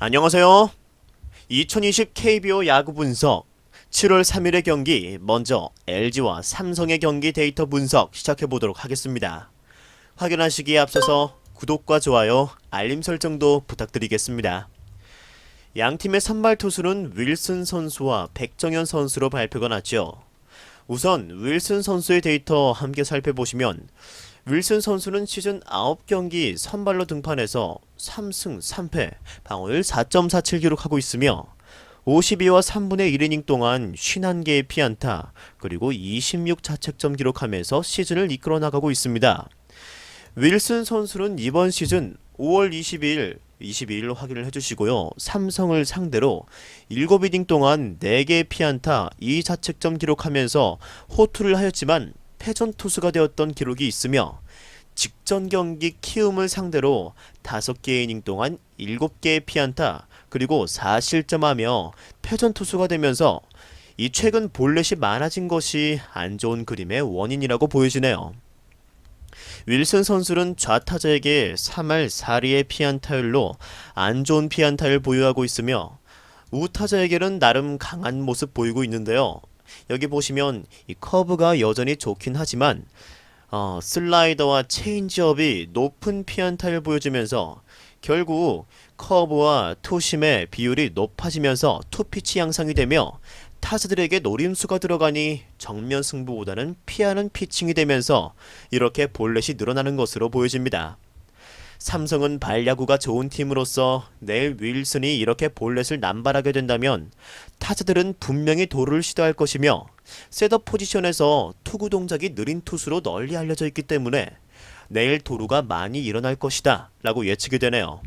안녕하세요. 2020 KBO 야구 분석 7월 3일의 경기, 먼저 LG와 삼성의 경기 데이터 분석 시작해보도록 하겠습니다. 확인하시기에 앞서서 구독과 좋아요, 알림 설정도 부탁드리겠습니다. 양팀의 선발 투수는 윌슨 선수와 백정현 선수로 발표가 났죠. 우선 윌슨 선수의 데이터 함께 살펴보시면 윌슨 선수는 시즌 9경기 선발로 등판해서 3승 3패, 방어율 4.47 기록하고 있으며 52와 3분의 1이닝 동안 51개의 피안타, 그리고 26 자책점 기록하면서 시즌을 이끌어 나가고 있습니다. 윌슨 선수는 이번 시즌 5월 22일 확인을 해주시고요. 삼성을 상대로 7이닝 동안 4개의 피안타, 2자책점 기록하면서 호투를 하였지만 패전 투수가 되었던 기록이 있으며 직전 경기 키움을 상대로 5개의 이닝 동안 7개의 피안타, 그리고 4실점하며 패전 투수가 되면서 이 최근 볼넷이 많아진 것이 안 좋은 그림의 원인이라고 보여지네요. 윌슨 선수는 좌타자에게 3할 4리의 피안타율로 안 좋은 피안타를 보유하고 있으며 우타자에게는 나름 강한 모습 보이고 있는데요. 여기 보시면 이 커브가 여전히 좋긴 하지만 슬라이더와 체인지업이 높은 피안타를 보여주면서 결국 커브와 투심의 비율이 높아지면서 투피치 양상이 되며 타자들에게 노림수가 들어가니 정면 승부보다는 피하는 피칭이 되면서 이렇게 볼넷이 늘어나는 것으로 보여집니다. 삼성은 발야구가 좋은 팀으로서 내일 윌슨이 이렇게 볼넷을 남발하게 된다면 타자들은 분명히 도루를 시도할 것이며 셋업 포지션에서 투구 동작이 느린 투수로 널리 알려져 있기 때문에 내일 도루가 많이 일어날 것이다 라고 예측이 되네요.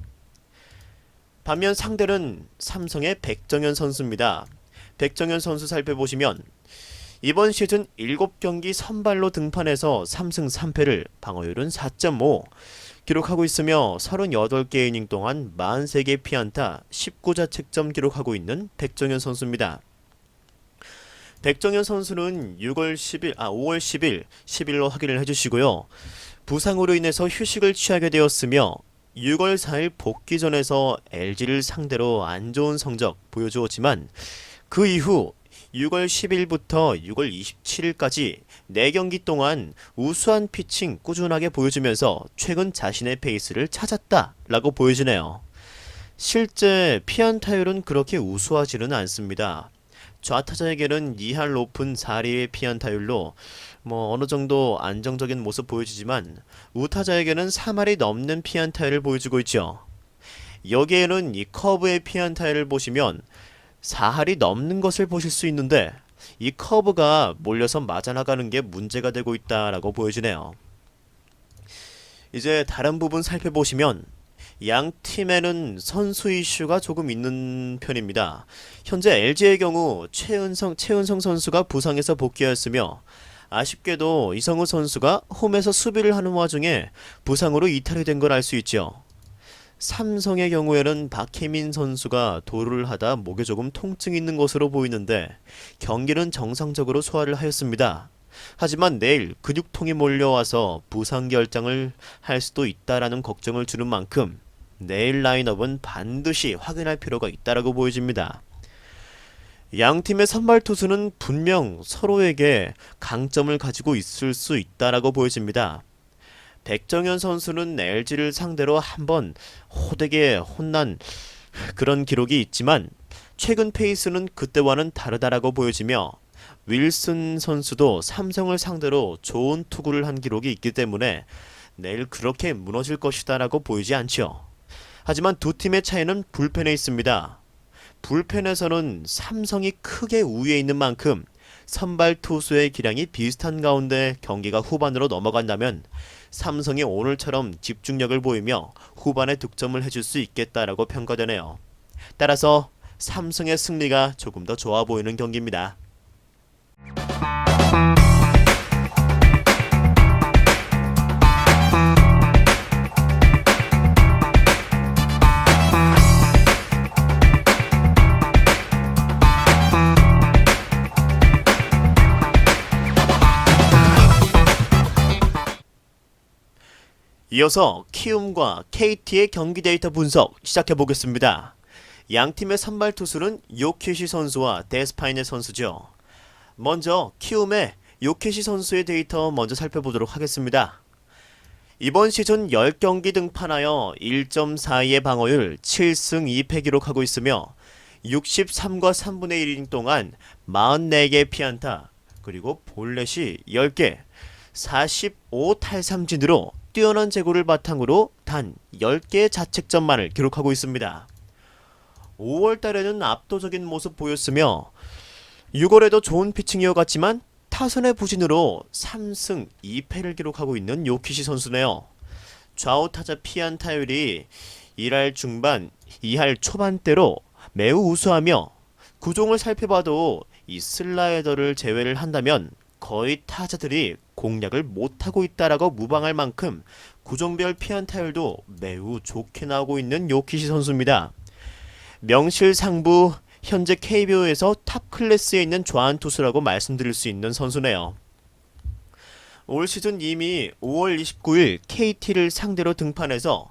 반면 상대는 삼성의 백정현 선수입니다. 백정현 선수 살펴보시면 이번 시즌 7경기 선발로 등판해서 3승 3패를, 방어율은 4.5 기록하고 있으며 38개 이닝 동안 43개 피안타, 19자책점 기록하고 있는 백정현 선수입니다. 백정현 선수는 5월 10일, 10일로 확인을 해주시고요. 부상으로 인해서 휴식을 취하게 되었으며 6월 4일 복귀전에서 LG를 상대로 안 좋은 성적 보여주었지만 그 이후 6월 10일부터 6월 27일까지 4경기 동안 우수한 피칭 꾸준하게 보여주면서 최근 자신의 페이스를 찾았다라고 보여지네요. 실제 피안타율은 그렇게 우수하지는 않습니다. 좌타자에게는 2할 높은 4리의 피안타율로 어느 정도 안정적인 모습 보여주지만 우타자에게는 3할이 넘는 피안타율을 보여주고 있죠. 여기에는 이 커브의 피안타율을 보시면 4할이 넘는 것을 보실 수 있는데 이 커브가 몰려서 맞아나가는 게 문제가 되고 있다라고 보여지네요. 이제 다른 부분 살펴보시면 양 팀에는 선수 이슈가 조금 있는 편입니다. 현재 LG의 경우 최은성 선수가 부상에서 복귀하였으며 아쉽게도 이성우 선수가 홈에서 수비를 하는 와중에 부상으로 이탈이 된 걸 알 수 있죠. 삼성의 경우에는 박혜민 선수가 도루를 하다 목에 조금 통증이 있는 것으로 보이는데 경기는 정상적으로 소화를 하였습니다. 하지만 내일 근육통이 몰려와서 부상 결장을 할 수도 있다라는 걱정을 주는 만큼 내일 라인업은 반드시 확인할 필요가 있다라고 보여집니다. 양 팀의 선발 투수는 분명 서로에게 강점을 가지고 있을 수 있다라고 보여집니다. 백정현 선수는 LG를 상대로 한번 호되게 혼난 그런 기록이 있지만 최근 페이스는 그때와는 다르다라고 보여지며 윌슨 선수도 삼성을 상대로 좋은 투구를 한 기록이 있기 때문에 내일 그렇게 무너질 것이다라고 보이지 않죠. 하지만 두 팀의 차이는 불펜에 있습니다. 불펜에서는 삼성이 크게 우위에 있는 만큼 선발 투수의 기량이 비슷한 가운데 경기가 후반으로 넘어간다면 삼성이 오늘처럼 집중력을 보이며 후반에 득점을 해줄 수 있겠다라고 평가되네요. 따라서 삼성의 승리가 조금 더 좋아 보이는 경기입니다. 이어서 키움과 KT의 경기 데이터 분석 시작해보겠습니다. 양팀의 선발 투수는 요키시 선수와 데스파이네 선수죠. 먼저 키움의 요키시 선수의 데이터 먼저 살펴보도록 하겠습니다. 이번 시즌 10경기 등판하여 1.42의 방어율 7승 2패 기록하고 있으며 63과 3분의 1이닝 동안 44개 피안타, 그리고 볼넷이 10개, 45 탈삼진으로 뛰어난 제구를 바탕으로 단 10개의 자책점만을 기록하고 있습니다. 5월 달에는 압도적인 모습 보였으며 6월에도 좋은 피칭 이어갔지만 타선의 부진으로 3승 2패를 기록하고 있는 요키시 선수네요. 좌우 타자 피안타율이 1할 중반, 2할 초반대로 매우 우수하며 구종을 살펴봐도 이 슬라이더를 제외를 한다면 거의 타자들이 공략을 못하고 있다라고 무방할 만큼 구종별 피안타율도 매우 좋게 나오고 있는 요키시 선수입니다. 명실상부 현재 KBO에서 탑 클래스에 있는 좌완 투수라고 말씀드릴 수 있는 선수네요. 올 시즌 이미 5월 29일 KT를 상대로 등판해서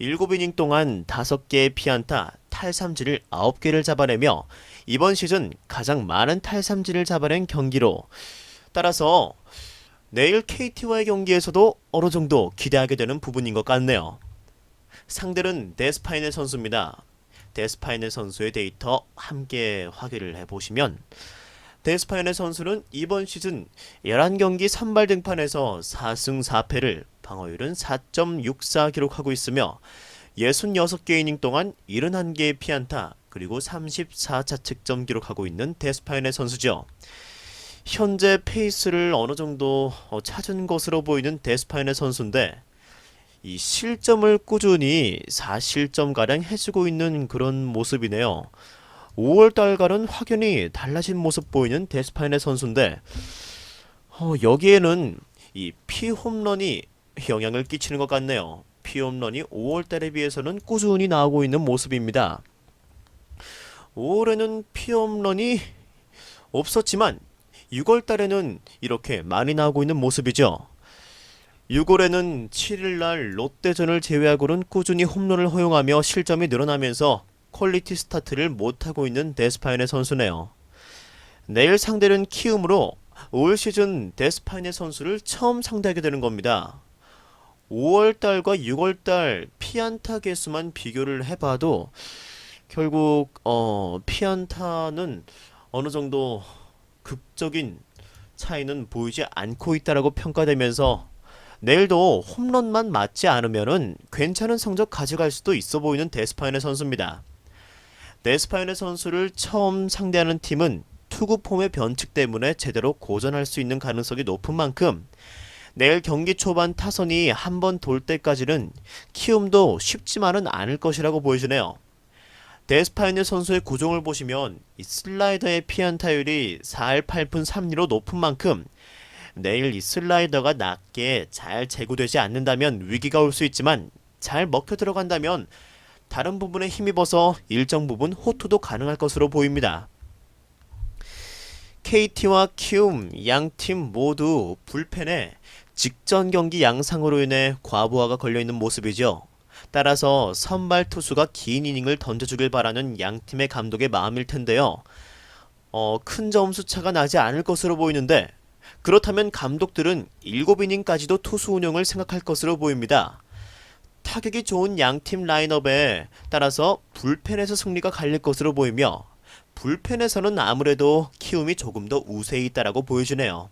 7이닝 동안 5개의 피안타, 탈삼진을 9개를 잡아내며 이번 시즌 가장 많은 탈삼진을 잡아낸 경기로, 따라서 내일 KT와의 경기에서도 어느 정도 기대하게 되는 부분인 것 같네요. 상대는 데스파이네 선수입니다. 데스파이네 선수의 데이터 함께 확인을 해보시면 데스파이네 선수는 이번 시즌 11경기 선발 등판에서 4승 4패를 방어율은 4.64 기록하고 있으며 66개 이닝 동안 71개의 피안타, 그리고 34자책점 기록하고 있는 데스파이네 선수죠. 현재 페이스를 어느 정도 찾은 것으로 보이는 데스파이네 선수인데 이 실점을 꾸준히 4실점가량 해주고 있는 그런 모습이네요. 5월달과는 확연히 달라진 모습 보이는 데스파이네 선수인데 여기에는 이 피홈런이 영향을 끼치는 것 같네요. 피홈런이 5월달에 비해서는 꾸준히 나오고 있는 모습입니다. 5월에는 피홈런이 없었지만 6월달에는 이렇게 많이 나오고 있는 모습이죠. 6월에는 7일날 롯데전을 제외하고는 꾸준히 홈런을 허용하며 실점이 늘어나면서 퀄리티 스타트를 못하고 있는 데스파이네 선수네요. 내일 상대는 키움으로 올 시즌 데스파이네 선수를 처음 상대하게 되는 겁니다. 5월달과 6월달 피안타 개수만 비교를 해봐도 결국 피안타는 어느 정도 극적인 차이는 보이지 않고 있다라고 평가되면서 내일도 홈런만 맞지 않으면은 괜찮은 성적 가져갈 수도 있어 보이는 데스파이네 선수입니다. 데스파이네 선수를 처음 상대하는 팀은 투구 폼의 변칙 때문에 제대로 고전할 수 있는 가능성이 높은 만큼 내일 경기 초반 타선이 한번 돌 때까지는 키움도 쉽지만은 않을 것이라고 보여지네요. 데스파이네 선수의 구종을 보시면 이 슬라이더의 피안타율이 4할 8푼 3리로 높은 만큼 내일 이 슬라이더가 낮게 잘 제구되지 않는다면 위기가 올 수 있지만 잘 먹혀 들어간다면 다른 부분에 힘입어서 일정 부분 호투도 가능할 것으로 보입니다. KT와 키움 양팀 모두 불펜에 직전 경기 양상으로 인해 과부하가 걸려있는 모습이죠. 따라서 선발 투수가 긴 이닝을 던져주길 바라는 양팀의 감독의 마음일 텐데요. 큰 점수 차가 나지 않을 것으로 보이는데 그렇다면 감독들은 7이닝까지도 투수 운영을 생각할 것으로 보입니다. 타격이 좋은 양팀 라인업에 따라서 불펜에서 승리가 갈릴 것으로 보이며 불펜에서는 아무래도 키움이 조금 더 우세히 있다라고 보여주네요.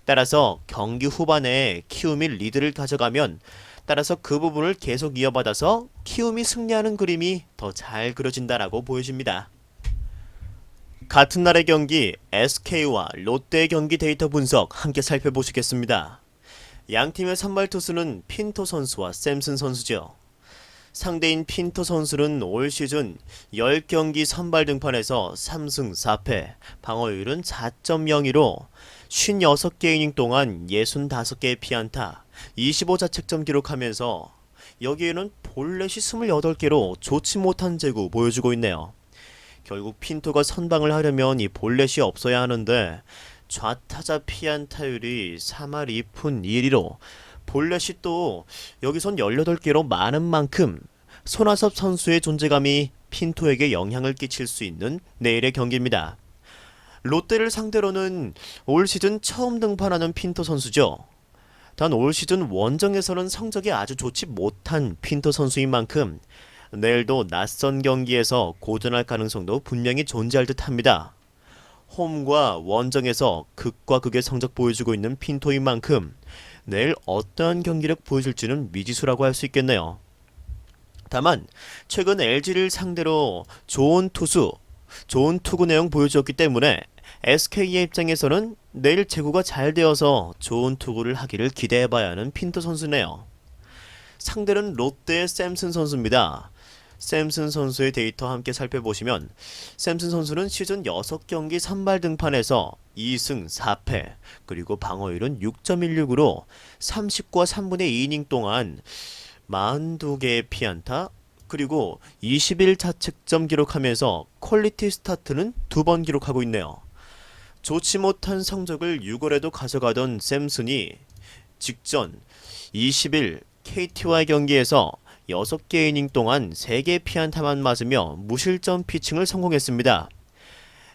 따라서 경기 후반에 키움이 리드를 가져가면 따라서 그 부분을 계속 이어받아서 키움이 승리하는 그림이 더 잘 그려진다라고 보여집니다. 같은 날의 경기 SK와 롯데의 경기 데이터 분석 함께 살펴보시겠습니다. 양팀의 선발 투수는 핀토 선수와 샘슨 선수죠. 상대인 핀토 선수는 올 시즌 10경기 선발 등판에서 3승 4패, 방어율은 4.02로 56개 이닝 동안 65개의 피안타, 25자책점 기록하면서 여기에는 볼넷이 28개로 좋지 못한 제구 보여주고 있네요. 결국 핀토가 선방을 하려면 이 볼넷이 없어야 하는데 좌타자 피안타율이 3할 2푼 1리로 볼넷이 또 여기선 18개로 많은 만큼 손아섭 선수의 존재감이 핀토에게 영향을 끼칠 수 있는 내일의 경기입니다. 롯데를 상대로는 올 시즌 처음 등판하는 핀토 선수죠. 단 올 시즌 원정에서는 성적이 아주 좋지 못한 핀토 선수인 만큼 내일도 낯선 경기에서 고전할 가능성도 분명히 존재할 듯합니다. 홈과 원정에서 극과 극의 성적 보여주고 있는 핀토인 만큼 내일 어떠한 경기력 보여줄지는 미지수라고 할 수 있겠네요. 다만 최근 LG를 상대로 좋은 투수, 좋은 투구 내용 보여주었기 때문에 SK의 입장에서는 내일 제구가 잘 되어서 좋은 투구를 하기를 기대해봐야 하는 핀토 선수네요. 상대는 롯데의 샘슨 선수입니다. 샘슨 선수의 데이터 함께 살펴보시면 샘슨 선수는 시즌 6경기 선발 등판에서 2승 4패 그리고 방어율은 6.16으로 30과 3분의 2이닝 동안 42개의 피안타 그리고 21 자책점 기록하면서 퀄리티 스타트는 2번 기록하고 있네요. 좋지 못한 성적을 6월에도 가져가던 샘슨이 직전 20일 KT와의 경기에서 6개 이닝 동안 3개 피안타만 맞으며 무실점 피칭을 성공했습니다.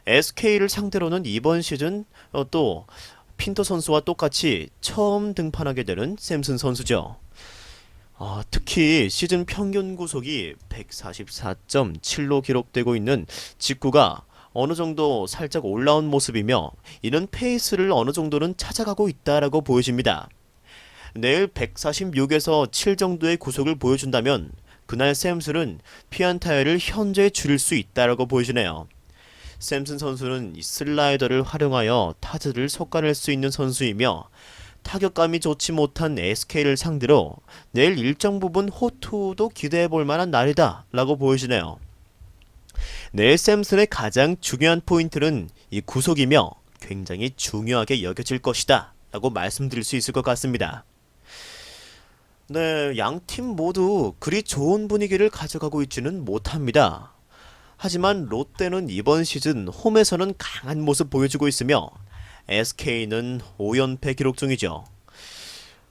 SK를 상대로는 이번 시즌 또 핀토 선수와 똑같이 처음 등판하게 되는 샘슨 선수죠. 특히 시즌 평균 구속이 144.7로 기록되고 있는 직구가 어느 정도 살짝 올라온 모습이며 이는 페이스를 어느 정도는 찾아가고 있다라고 보여집니다. 내일 146에서 7 정도의 구속을 보여준다면 그날 샘슨은 피안타율을 현저히 줄일 수 있다라고 보여지네요. 샘슨 선수는 이 슬라이더를 활용하여 타자를 속아낼 수 있는 선수이며 타격감이 좋지 못한 SK를 상대로 내일 일정 부분 호투도 기대해볼 만한 날이다 라고 보여지네요. 내일 샘슨의 가장 중요한 포인트는 이 구속이며 굉장히 중요하게 여겨질 것이다 라고 말씀드릴 수 있을 것 같습니다. 네, 양팀 모두 그리 좋은 분위기를 가져가고 있지는 못합니다. 하지만 롯데는 이번 시즌 홈에서는 강한 모습 보여주고 있으며 SK는 5연패 기록 중이죠.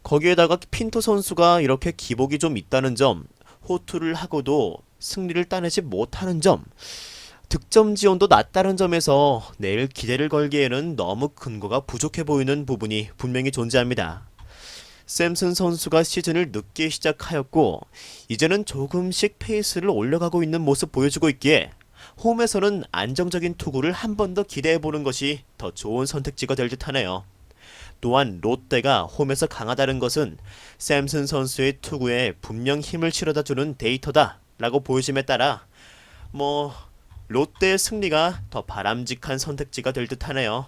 거기에다가 핀토 선수가 이렇게 기복이 좀 있다는 점, 호투를 하고도 승리를 따내지 못하는 점, 득점 지원도 낮다는 점에서 내일 기대를 걸기에는 너무 근거가 부족해 보이는 부분이 분명히 존재합니다. 샘슨 선수가 시즌을 늦게 시작하였고 이제는 조금씩 페이스를 올려가고 있는 모습 보여주고 있기에 홈에서는 안정적인 투구를 한 번 더 기대해보는 것이 더 좋은 선택지가 될 듯하네요. 또한 롯데가 홈에서 강하다는 것은 샘슨 선수의 투구에 분명 힘을 실어다주는 데이터다 라고 보여짐에 따라 롯데의 승리가 더 바람직한 선택지가 될 듯하네요.